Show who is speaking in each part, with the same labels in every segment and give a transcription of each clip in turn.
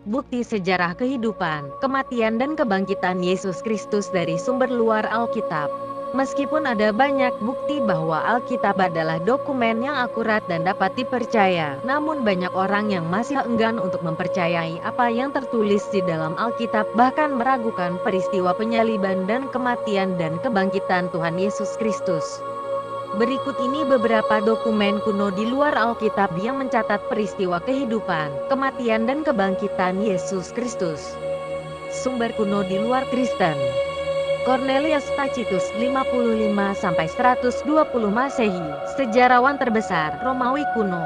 Speaker 1: Bukti sejarah kehidupan, kematian dan kebangkitan Yesus Kristus dari sumber luar Alkitab. Meskipun ada banyak bukti bahwa Alkitab adalah dokumen yang akurat dan dapat dipercaya, namun banyak orang yang masih enggan untuk mempercayai apa yang tertulis di dalam Alkitab, bahkan meragukan peristiwa penyaliban dan kematian dan kebangkitan Tuhan Yesus Kristus. Berikut ini beberapa dokumen kuno di luar Alkitab yang mencatat peristiwa kehidupan, kematian dan kebangkitan Yesus Kristus. Sumber kuno di luar Kristen. Cornelius Tacitus 55–120 Masehi, sejarawan terbesar Romawi kuno.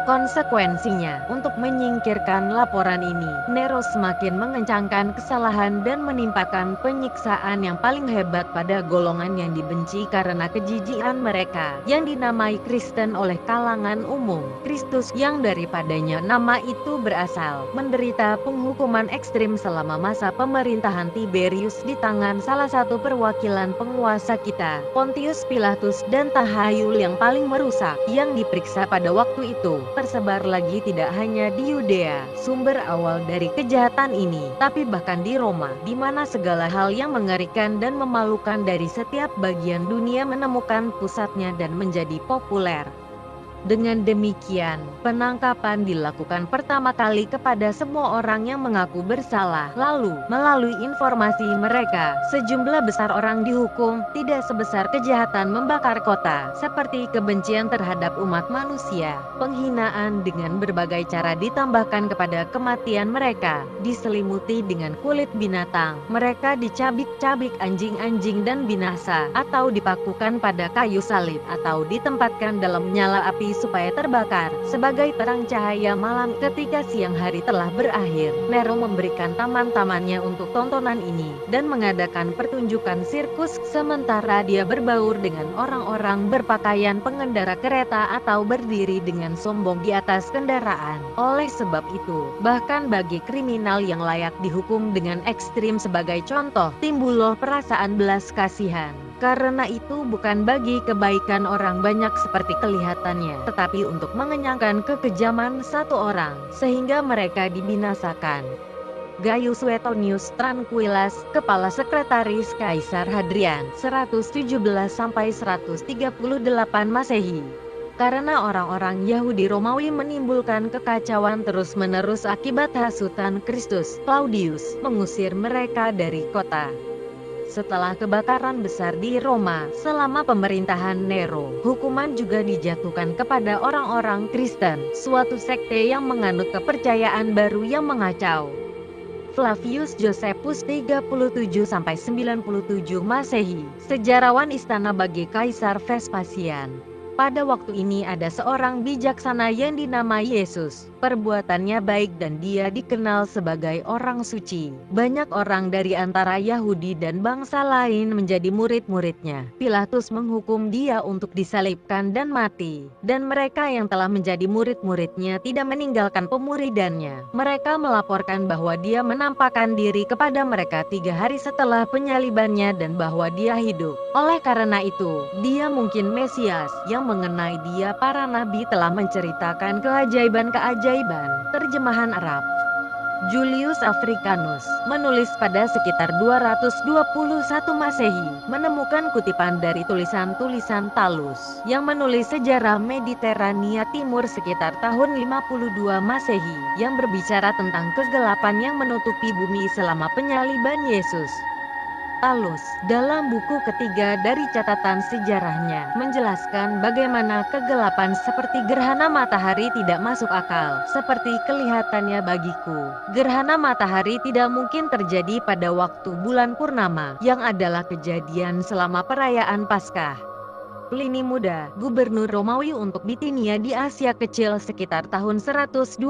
Speaker 1: Konsekuensinya, untuk menyingkirkan laporan ini, Nero semakin mengencangkan kesalahan dan menimpakan penyiksaan yang paling hebat pada golongan yang dibenci karena kejijian mereka, yang dinamai Kristen oleh kalangan umum. Kristus yang daripadanya nama itu berasal, menderita penghukuman ekstrim selama masa pemerintahan Tiberius di tangan salah satu perwakilan penguasa kita, Pontius Pilatus, dan tahayul yang paling merusak, yang diperiksa pada waktu itu, tersebar lagi tidak hanya di Yudea, sumber awal dari kejahatan ini, tapi bahkan di Roma, di mana segala hal yang mengerikan dan memalukan dari setiap bagian dunia menemukan pusatnya dan menjadi populer. Dengan demikian, penangkapan dilakukan pertama kali kepada semua orang yang mengaku bersalah. Lalu, melalui informasi mereka, sejumlah besar orang dihukum, tidak sebesar kejahatan membakar kota, seperti kebencian terhadap umat manusia, penghinaan dengan berbagai cara ditambahkan kepada kematian mereka, diselimuti dengan kulit binatang, mereka dicabik-cabik anjing-anjing dan binasa, atau dipakukan pada kayu salib, atau ditempatkan dalam nyala api supaya terbakar, sebagai terang cahaya malam ketika siang hari telah berakhir. Nero memberikan taman-tamannya untuk tontonan ini, dan mengadakan pertunjukan sirkus, sementara dia berbaur dengan orang-orang berpakaian pengendara kereta atau berdiri dengan sombong di atas kendaraan. Oleh sebab itu, bahkan bagi kriminal yang layak dihukum dengan ekstrim sebagai contoh, timbullah perasaan belas kasihan. Karena itu bukan bagi kebaikan orang banyak seperti kelihatannya, tetapi untuk mengenyangkan kekejaman satu orang, sehingga mereka dibinasakan. Gaius Suetonius Tranquillus, Kepala Sekretaris Kaisar Hadrian, 117–138 Masehi. Karena orang-orang Yahudi Romawi menimbulkan kekacauan terus-menerus akibat hasutan Kristus, Claudius mengusir mereka dari kota. Setelah kebakaran besar di Roma selama pemerintahan Nero, hukuman juga dijatuhkan kepada orang-orang Kristen, suatu sekte yang menganut kepercayaan baru yang mengacau. Flavius Josephus 37–97 Masehi, sejarawan istana bagi Kaisar Vespasian. Pada waktu ini ada seorang bijaksana yang dinamai Yesus. Perbuatannya baik dan dia dikenal sebagai orang suci. Banyak orang dari antara Yahudi dan bangsa lain menjadi murid-muridnya. Pilatus menghukum dia untuk disalibkan dan mati. Dan mereka yang telah menjadi murid-muridnya tidak meninggalkan pemuridannya. Mereka melaporkan bahwa dia menampakkan diri kepada mereka 3 hari setelah penyalibannya dan bahwa dia hidup. Oleh karena itu, dia mungkin Mesias. Yang mengenai dia para nabi telah menceritakan keajaiban-keajaiban. Terjemahan Arab. Julius Africanus menulis pada sekitar 221 Masehi, menemukan kutipan dari tulisan-tulisan Talus yang menulis sejarah Mediterania Timur sekitar tahun 52 Masehi, yang berbicara tentang kegelapan yang menutupi bumi selama penyaliban Yesus. Talus, dalam buku ketiga dari catatan sejarahnya, menjelaskan bagaimana kegelapan seperti gerhana matahari tidak masuk akal, seperti kelihatannya bagiku. Gerhana matahari tidak mungkin terjadi pada waktu bulan purnama, yang adalah kejadian selama perayaan Paskah. Pliny Muda, gubernur Romawi untuk Bitinia di Asia Kecil sekitar tahun 112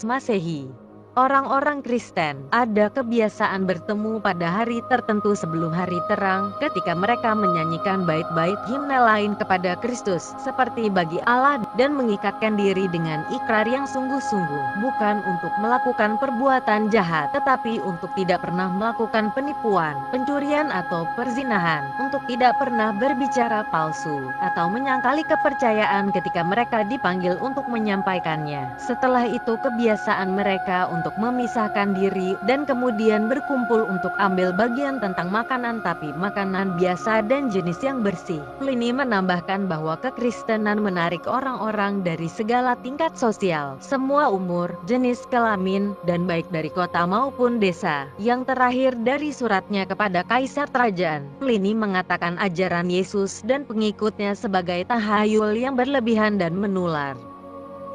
Speaker 1: Masehi. Orang-orang Kristen ada kebiasaan bertemu pada hari tertentu sebelum hari terang, ketika mereka menyanyikan bait-bait himne lain kepada Kristus, seperti bagi Allah, dan mengikatkan diri dengan ikrar yang sungguh-sungguh, bukan untuk melakukan perbuatan jahat, tetapi untuk tidak pernah melakukan penipuan, pencurian atau perzinahan, untuk tidak pernah berbicara palsu, atau menyangkali kepercayaan ketika mereka dipanggil untuk menyampaikannya. Setelah itu kebiasaan mereka untuk untuk memisahkan diri dan kemudian berkumpul untuk ambil bagian tentang makanan, tapi makanan biasa dan jenis yang bersih. Pliny menambahkan bahwa kekristenan menarik orang-orang dari segala tingkat sosial, semua umur, jenis kelamin, dan baik dari kota maupun desa. Yang terakhir dari suratnya kepada Kaisar Trajan, Pliny mengatakan ajaran Yesus dan pengikutnya sebagai tahayul yang berlebihan dan menular.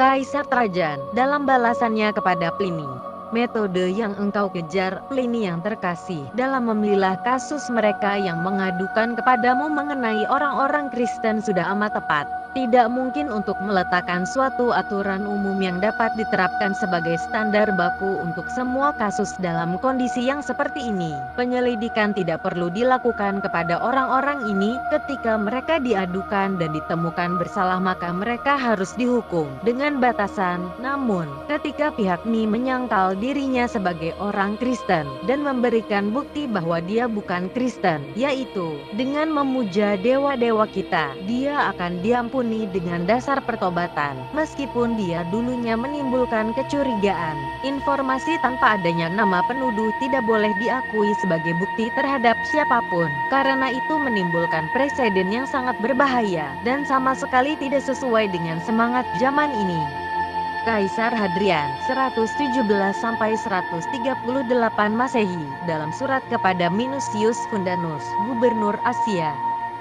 Speaker 1: Kaisar Trajan, dalam balasannya kepada Pliny, metode yang engkau kejar, Pliny yang terkasih, dalam memilah kasus mereka yang mengadukan kepadamu mengenai orang-orang Kristen sudah amat tepat. Tidak mungkin untuk meletakkan suatu aturan umum yang dapat diterapkan sebagai standar baku untuk semua kasus dalam kondisi yang seperti ini. Penyelidikan tidak perlu dilakukan kepada orang-orang ini. Ketika mereka diadukan dan ditemukan bersalah, maka mereka harus dihukum dengan batasan. Namun, ketika pihak ini menyangkal dirinya sebagai orang Kristen dan memberikan bukti bahwa dia bukan Kristen, yaitu dengan memuja dewa-dewa kita, dia akan diampuni dengan dasar pertobatan, meskipun dia dulunya menimbulkan kecurigaan. Informasi tanpa adanya nama penuduh tidak boleh diakui sebagai bukti terhadap siapapun, karena itu menimbulkan preseden yang sangat berbahaya, dan sama sekali tidak sesuai dengan semangat zaman ini. Kaisar Hadrian 117–138 Masehi, dalam surat kepada Minucius Fundanus, gubernur Asia.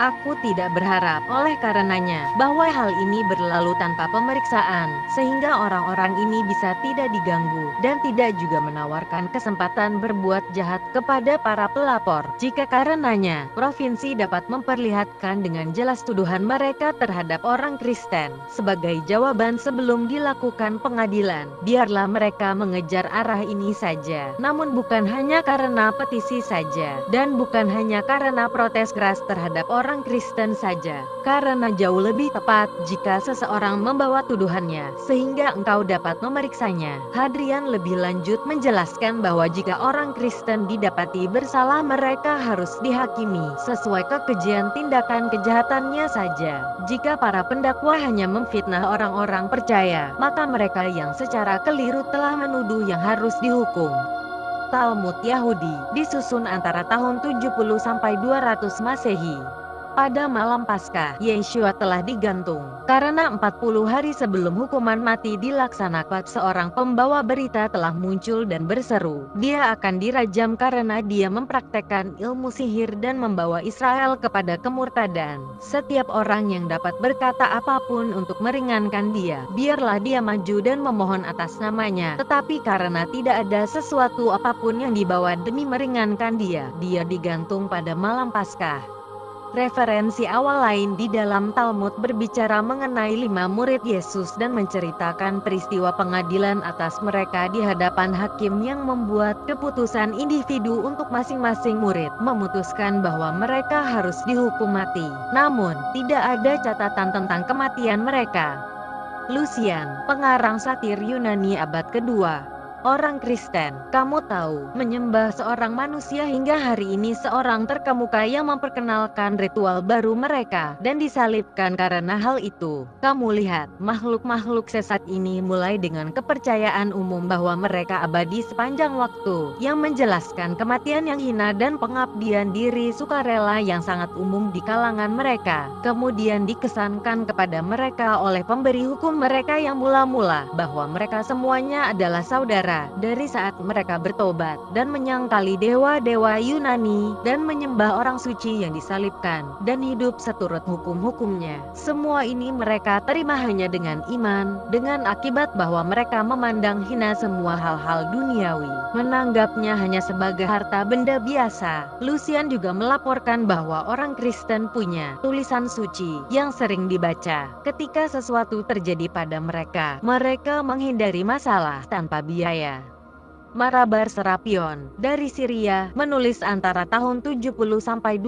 Speaker 1: Aku tidak berharap oleh karenanya bahwa hal ini berlalu tanpa pemeriksaan, sehingga orang-orang ini bisa tidak diganggu, dan tidak juga menawarkan kesempatan berbuat jahat kepada para pelapor. Jika karenanya, provinsi dapat memperlihatkan dengan jelas tuduhan mereka terhadap orang Kristen, sebagai jawaban sebelum dilakukan pengadilan, biarlah mereka mengejar arah ini saja. Namun bukan hanya karena petisi saja, dan bukan hanya karena protes keras terhadap orang Kristen saja, karena jauh lebih tepat jika seseorang membawa tuduhannya, sehingga engkau dapat memeriksanya. Hadrian lebih lanjut menjelaskan bahwa jika orang Kristen didapati bersalah, mereka harus dihakimi sesuai kekejian tindakan kejahatannya saja. Jika para pendakwa hanya memfitnah orang-orang percaya, maka mereka yang secara keliru telah menuduh yang harus dihukum. Talmud Yahudi disusun antara tahun 70–200 Masehi. Pada malam Paskah, Yeshua telah digantung. Karena 40 hari sebelum hukuman mati dilaksanakan, seorang pembawa berita telah muncul dan berseru, dia akan dirajam karena dia mempraktekkan ilmu sihir dan membawa Israel kepada kemurtadan. Setiap orang yang dapat berkata apapun untuk meringankan dia, biarlah dia maju dan memohon atas namanya. Tetapi karena tidak ada sesuatu apapun yang dibawa demi meringankan dia, dia digantung pada malam Paskah. Referensi awal lain di dalam Talmud berbicara mengenai 5 murid Yesus dan menceritakan peristiwa pengadilan atas mereka di hadapan hakim yang membuat keputusan individu untuk masing-masing murid, memutuskan bahwa mereka harus dihukum mati. Namun, tidak ada catatan tentang kematian mereka. Lucian, pengarang satir Yunani abad kedua. Orang Kristen, kamu tahu, menyembah seorang manusia hingga hari ini seorang terkemuka yang memperkenalkan ritual baru mereka, dan disalibkan karena hal itu. Kamu lihat, makhluk-makhluk sesat ini mulai dengan kepercayaan umum bahwa mereka abadi sepanjang waktu, yang menjelaskan kematian yang hina dan pengabdian diri sukarela yang sangat umum di kalangan mereka. Kemudian dikesankan kepada mereka oleh pemberi hukum mereka yang mula-mula, bahwa mereka semuanya adalah saudara dari saat mereka bertobat dan menyangkali dewa-dewa Yunani dan menyembah orang suci yang disalibkan dan hidup seturut hukum-hukumnya. Semua ini mereka terima hanya dengan iman, dengan akibat bahwa mereka memandang hina semua hal-hal duniawi, menganggapnya hanya sebagai harta benda biasa. Lucian juga melaporkan bahwa orang Kristen punya tulisan suci yang sering dibaca. Ketika sesuatu terjadi pada mereka, mereka menghindari masalah tanpa biaya. Marabar Serapion, dari Syria, menulis antara tahun 70–200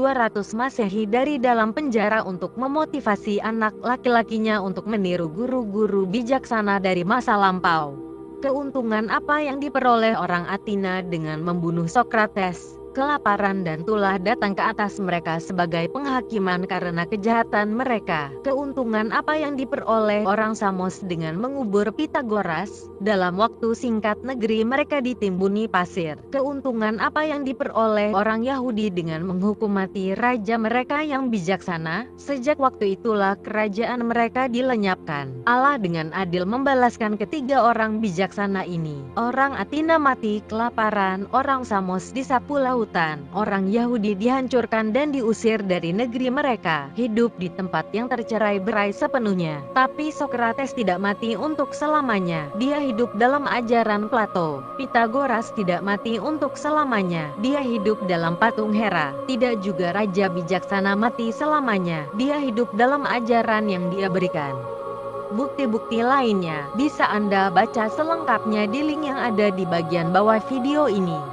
Speaker 1: Masehi dari dalam penjara untuk memotivasi anak laki-lakinya untuk meniru guru-guru bijaksana dari masa lampau. Keuntungan apa yang diperoleh orang Athena dengan membunuh Sokrates? kelaparan dan tulah datang ke atas mereka sebagai penghakiman karena kejahatan mereka. Keuntungan apa yang diperoleh orang Samos dengan mengubur Pitagoras? Dalam waktu singkat negeri mereka ditimbuni pasir. Keuntungan apa yang diperoleh orang Yahudi dengan menghukum mati raja mereka yang bijaksana? Sejak waktu itulah kerajaan mereka dilenyapkan. Allah dengan adil membalaskan ketiga orang bijaksana ini. Orang Atina mati kelaparan, orang Samos disapu lautan, orang Yahudi dihancurkan dan diusir dari negeri mereka, hidup di tempat yang tercerai-berai sepenuhnya. Tapi Sokrates tidak mati untuk selamanya. Dia hidup dalam ajaran Plato. Pitagoras tidak mati untuk selamanya. Dia hidup dalam patung Hera. Tidak juga raja bijaksana mati selamanya. Dia hidup dalam ajaran yang dia berikan. Bukti-bukti lainnya bisa Anda baca selengkapnya di link yang ada di bagian bawah video ini.